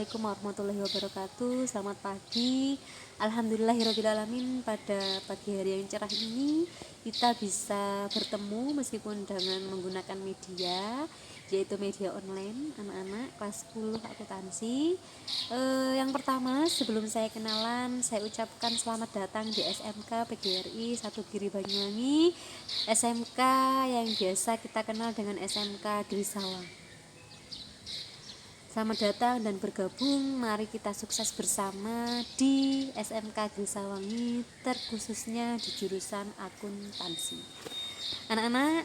Assalamualaikum warahmatullahi wabarakatuh. Selamat pagi. Alhamdulillahirrabbilalamin. Pada pagi hari yang cerah ini kita bisa bertemu meskipun dengan menggunakan media, yaitu media online anak-anak kelas 10 akuntansi. Yang pertama, sebelum saya kenalan, saya ucapkan selamat datang di SMK PGRI 1 Giri Banyuwangi, SMK yang biasa kita kenal dengan SMK Giri Sawang. Selamat datang dan bergabung, mari kita sukses bersama di SMK Giri Sawangi, terkhususnya di jurusan akuntansi. Anak-anak,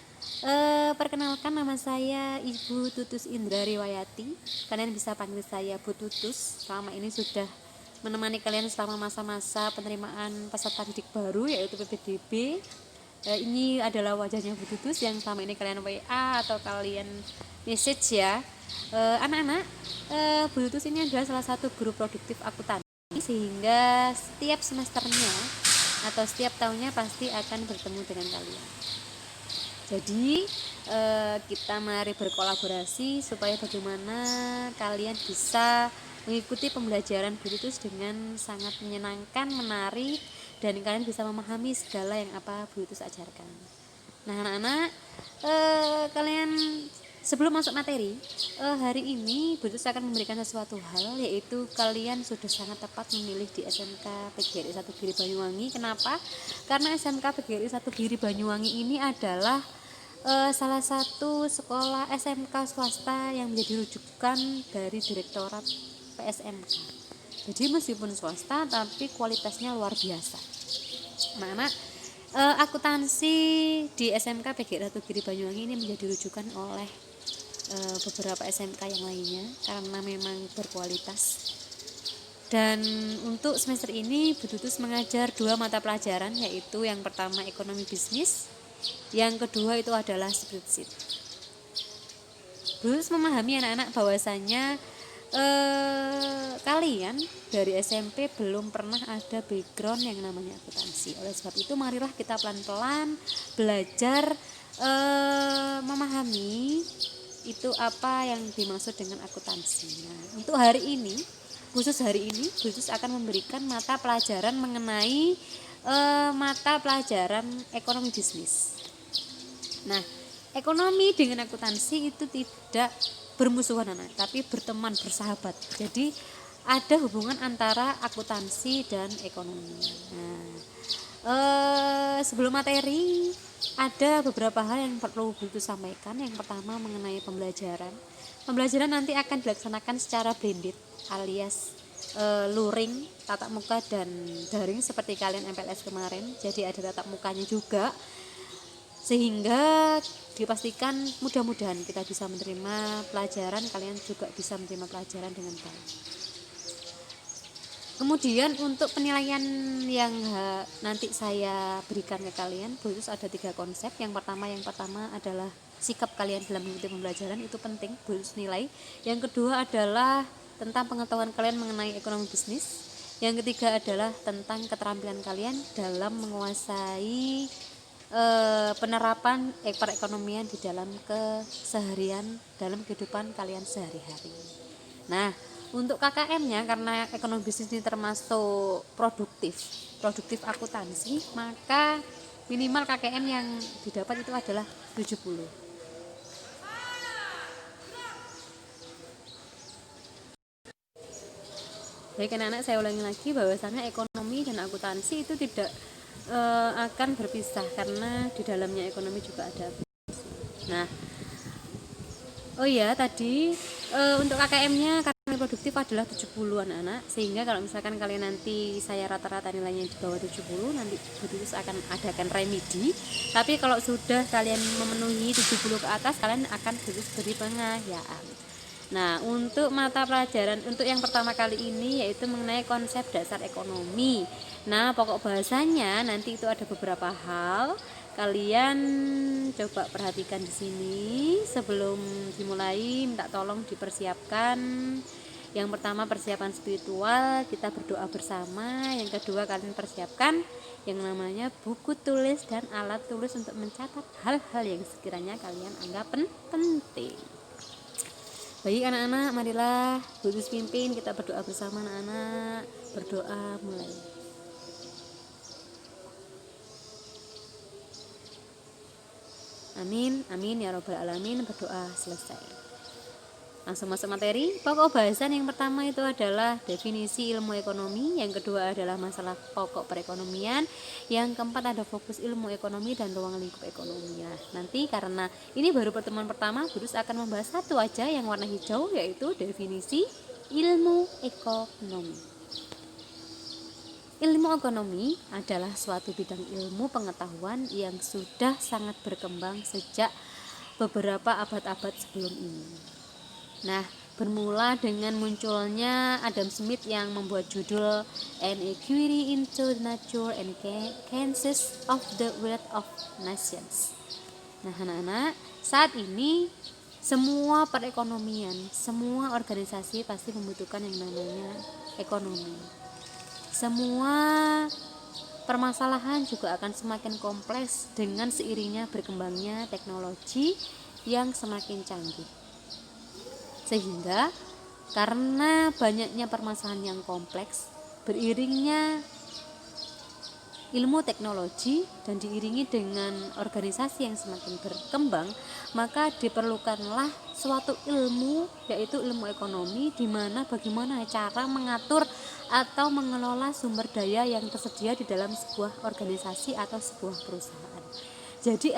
perkenalkan, nama saya Ibu Tutus Indra Riwayati. Kalian bisa panggil saya Bu Tutus. Selama ini sudah menemani kalian selama masa-masa penerimaan peserta didik baru, yaitu PPDB. Ini adalah wajahnya Bu Tutus yang selama ini kalian WA atau kalian message ya. Anak-anak, Bu Tutus ini adalah salah satu guru produktif akuntansi, sehingga setiap semesternya atau setiap tahunnya pasti akan bertemu dengan kalian. Jadi kita mari berkolaborasi supaya bagaimana kalian bisa mengikuti pembelajaran Bu Tutus dengan sangat menyenangkan, menarik, dan kalian bisa memahami segala yang apa Bu Tutus ajarkan. Nah anak-anak, kalian sebelum masuk materi, hari ini Bu Tutus akan memberikan sesuatu hal, yaitu kalian sudah sangat tepat memilih di SMK PGRI 1 Giri Banyuwangi. Kenapa? Karena SMK PGRI 1 Giri Banyuwangi ini adalah salah satu sekolah SMK swasta yang menjadi rujukan dari Direktorat PSMK. Jadi meskipun swasta tapi kualitasnya luar biasa. Anak-anak, akuntansi di SMK PGRI 1 Giri Banyuwangi ini menjadi rujukan oleh beberapa SMK yang lainnya karena memang berkualitas. Dan untuk semester ini Bu Tutus mengajar 2 mata pelajaran, yaitu yang pertama ekonomi bisnis, yang kedua itu adalah spreadsheet. Bu Tutus memahami anak-anak bahwasanya kalian dari SMP belum pernah ada background yang namanya akuntansi. Oleh sebab itu marilah kita pelan-pelan belajar memahami itu apa yang dimaksud dengan akuntansi. Nah, untuk hari ini, khusus hari ini, Bu Tutus akan memberikan mata pelajaran mengenai mata pelajaran ekonomi bisnis. Nah, ekonomi dengan akuntansi itu tidak bermusuhan anak, tapi berteman, bersahabat. Jadi ada hubungan antara akuntansi dan ekonomi. Nah, sebelum materi, ada beberapa hal yang perlu Bu Tutus sampaikan. Yang pertama mengenai pembelajaran. Pembelajaran nanti akan dilaksanakan secara blended alias luring, tatap muka dan daring seperti kalian MPLS kemarin. Jadi ada tatap mukanya juga, sehingga dipastikan mudah-mudahan kita bisa menerima pelajaran, kalian juga bisa menerima pelajaran dengan baik. Kemudian untuk penilaian yang nanti saya berikan ke kalian, Bu Tutus ada 3 konsep. Yang pertama adalah sikap kalian dalam mengikuti pembelajaran, itu penting Bu Tutus nilai. Yang kedua adalah tentang pengetahuan kalian mengenai ekonomi bisnis. Yang ketiga adalah tentang keterampilan kalian dalam menguasai penerapan perekonomian di dalam keseharian, dalam kehidupan kalian sehari-hari. Nah, untuk KKM-nya, karena ekonomi bisnis ini termasuk produktif akuntansi, maka minimal KKM yang didapat itu adalah 70. Baik anak-anak, saya ulangi lagi bahwasanya ekonomi dan akuntansi itu tidak akan berpisah karena di dalamnya ekonomi juga ada. Nah, oh iya tadi untuk KKM-nya karena produktif adalah 70 anak-anak, sehingga kalau misalkan kalian nanti saya rata-rata nilainya di bawah 70, nanti Bu Tutus akan adakan remedi. Tapi kalau sudah kalian memenuhi 70 ke atas, kalian akan Bu Tutus beri pengayaan. Nah, untuk mata pelajaran untuk yang pertama kali ini yaitu mengenai konsep dasar ekonomi. Nah, pokok bahasanya nanti itu ada beberapa hal. Kalian coba perhatikan di sini. Sebelum dimulai, minta tolong dipersiapkan. Yang pertama persiapan spiritual, kita berdoa bersama. Yang kedua kalian persiapkan yang namanya buku tulis dan alat tulis untuk mencatat hal-hal yang sekiranya kalian anggap penting. Baik anak-anak, marilah Bu Gus pimpin kita berdoa bersama anak-anak. Berdoa mulai. Amin, amin ya robbal alamin. Berdoa selesai. Langsung masuk materi. Pokok bahasan yang pertama itu adalah definisi ilmu ekonomi, yang kedua adalah masalah pokok perekonomian, yang keempat ada fokus ilmu ekonomi dan ruang lingkup ekonomi. Nah, nanti karena ini baru pertemuan pertama, Burus akan membahas satu aja yang warna hijau, yaitu definisi ilmu ekonomi. Ilmu ekonomi adalah suatu bidang ilmu pengetahuan yang sudah sangat berkembang sejak beberapa abad-abad sebelum ini. Nah, bermula dengan munculnya Adam Smith yang membuat judul An Inquiry into the Nature and Causes of the Wealth of Nations. Nah, anak-anak, saat ini semua perekonomian, semua organisasi pasti membutuhkan yang namanya ekonomi. Semua permasalahan juga akan semakin kompleks dengan seiringnya berkembangnya teknologi yang semakin canggih. Sehingga karena banyaknya permasalahan yang kompleks, beriringnya ilmu teknologi dan diiringi dengan organisasi yang semakin berkembang, maka diperlukanlah suatu ilmu, yaitu ilmu ekonomi, di mana bagaimana cara mengatur atau mengelola sumber daya yang tersedia di dalam sebuah organisasi atau sebuah perusahaan. Jadi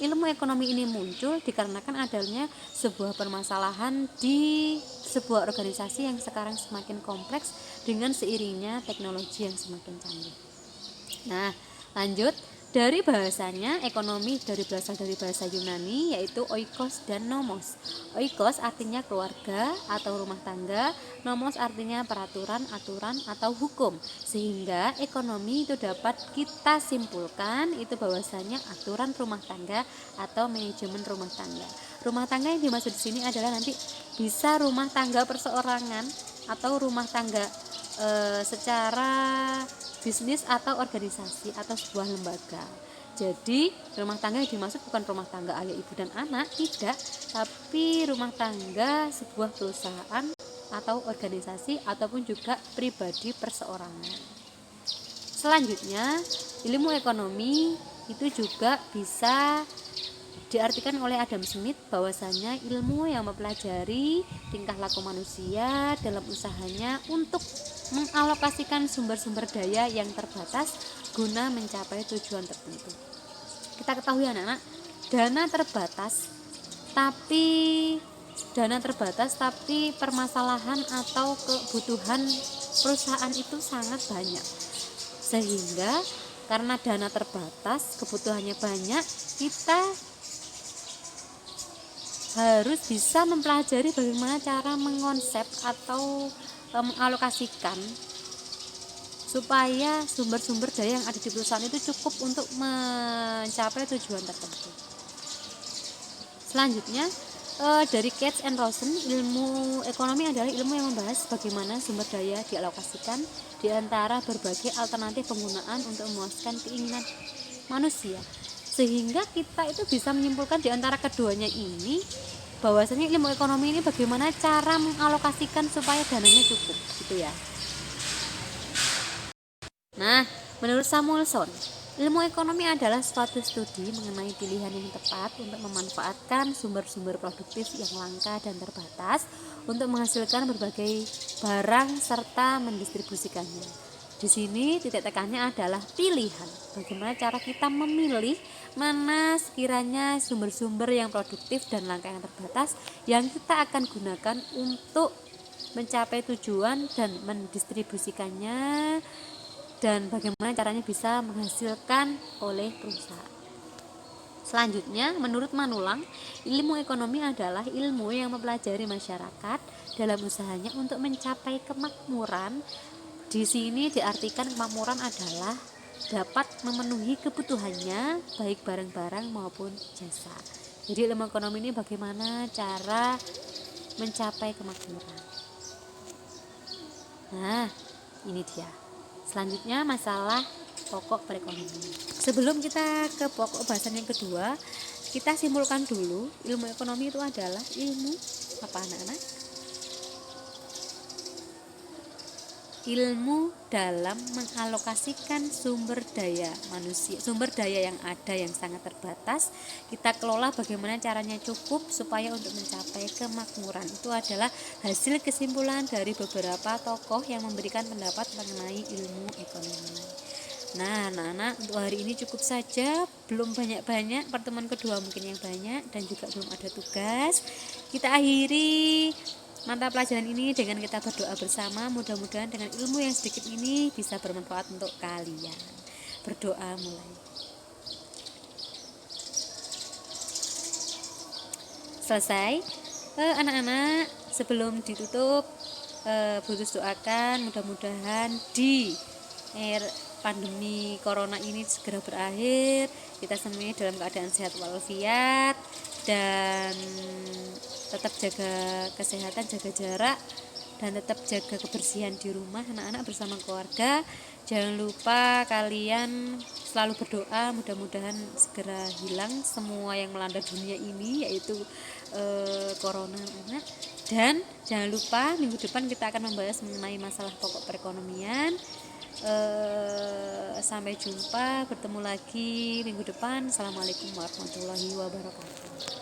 ilmu ekonomi ini muncul dikarenakan adanya sebuah permasalahan di sebuah organisasi yang sekarang semakin kompleks dengan seiringnya teknologi yang semakin canggih. Nah, lanjut dari bahasanya, ekonomi berasal dari bahasa Yunani yaitu oikos dan nomos. Oikos artinya keluarga atau rumah tangga, nomos artinya peraturan, aturan atau hukum. Sehingga ekonomi itu dapat kita simpulkan itu bahwasanya aturan rumah tangga atau manajemen rumah tangga. Rumah tangga yang dimaksud di sini adalah nanti bisa rumah tangga perseorangan atau rumah tangga secara bisnis atau organisasi atau sebuah lembaga. Jadi rumah tangga yang dimaksud bukan rumah tangga ayah ibu dan anak, tidak, tapi rumah tangga sebuah perusahaan atau organisasi ataupun juga pribadi perseorangan. Selanjutnya, ilmu ekonomi itu juga bisa diartikan oleh Adam Smith bahwasanya ilmu yang mempelajari tingkah laku manusia dalam usahanya untuk mengalokasikan sumber-sumber daya yang terbatas guna mencapai tujuan tertentu. Kita ketahui anak-anak, dana terbatas tapi permasalahan atau kebutuhan perusahaan itu sangat banyak. Sehingga karena dana terbatas, kebutuhannya banyak, kita harus bisa mempelajari bagaimana cara mengonsep atau mengalokasikan supaya sumber-sumber daya yang ada di perusahaan itu cukup untuk mencapai tujuan tertentu. Selanjutnya, dari Katz and Rosen, ilmu ekonomi adalah ilmu yang membahas bagaimana sumber daya dialokasikan di antara berbagai alternatif penggunaan untuk memuaskan keinginan manusia. Sehingga kita itu bisa menyimpulkan di antara keduanya ini bahwasanya ilmu ekonomi ini bagaimana cara mengalokasikan supaya dananya cukup, gitu ya. Nah, menurut Samuelson, ilmu ekonomi adalah suatu studi mengenai pilihan yang tepat untuk memanfaatkan sumber-sumber produktif yang langka dan terbatas untuk menghasilkan berbagai barang serta mendistribusikannya. Di sini titik tekannya adalah pilihan. Bagaimana cara kita memilih mana sekiranya sumber-sumber yang produktif dan langka yang terbatas yang kita akan gunakan untuk mencapai tujuan dan mendistribusikannya, dan bagaimana caranya bisa menghasilkan oleh perusahaan. Selanjutnya, menurut Manulang, ilmu ekonomi adalah ilmu yang mempelajari masyarakat dalam usahanya untuk mencapai kemakmuran. Di sini diartikan kemakmuran adalah dapat memenuhi kebutuhannya baik barang-barang maupun jasa. Jadi ilmu ekonomi ini bagaimana cara mencapai kemakmuran. Nah, ini dia. Selanjutnya masalah pokok perekonomian. Sebelum kita ke pokok bahasan yang kedua, Kita simpulkan dulu, ilmu ekonomi itu adalah ilmu apa anak-anak? Ilmu dalam mengalokasikan sumber daya manusia, sumber daya yang ada yang sangat terbatas, kita kelola bagaimana caranya cukup supaya untuk mencapai kemakmuran. Itu adalah hasil kesimpulan dari beberapa tokoh yang memberikan pendapat mengenai ilmu ekonomi. Nah, anak-anak, untuk hari ini cukup saja, belum banyak-banyak, pertemuan kedua mungkin yang banyak dan juga belum ada tugas. Kita akhiri mata pelajaran ini dengan kita berdoa bersama, mudah-mudahan dengan ilmu yang sedikit ini bisa bermanfaat untuk kalian. Berdoa mulai. Selesai. Anak-anak, sebelum ditutup, Brutus doakan mudah-mudahan di pandemi corona ini segera berakhir, kita semuanya dalam keadaan sehat walafiat, dan tetap jaga kesehatan, jaga jarak, dan tetap jaga kebersihan di rumah anak-anak bersama keluarga. Jangan lupa kalian selalu berdoa mudah-mudahan segera hilang semua yang melanda dunia ini, yaitu corona anak. Dan jangan lupa minggu depan kita akan membahas mengenai masalah pokok perekonomian. Sampai jumpa, bertemu lagi minggu depan. Assalamualaikum warahmatullahi wabarakatuh.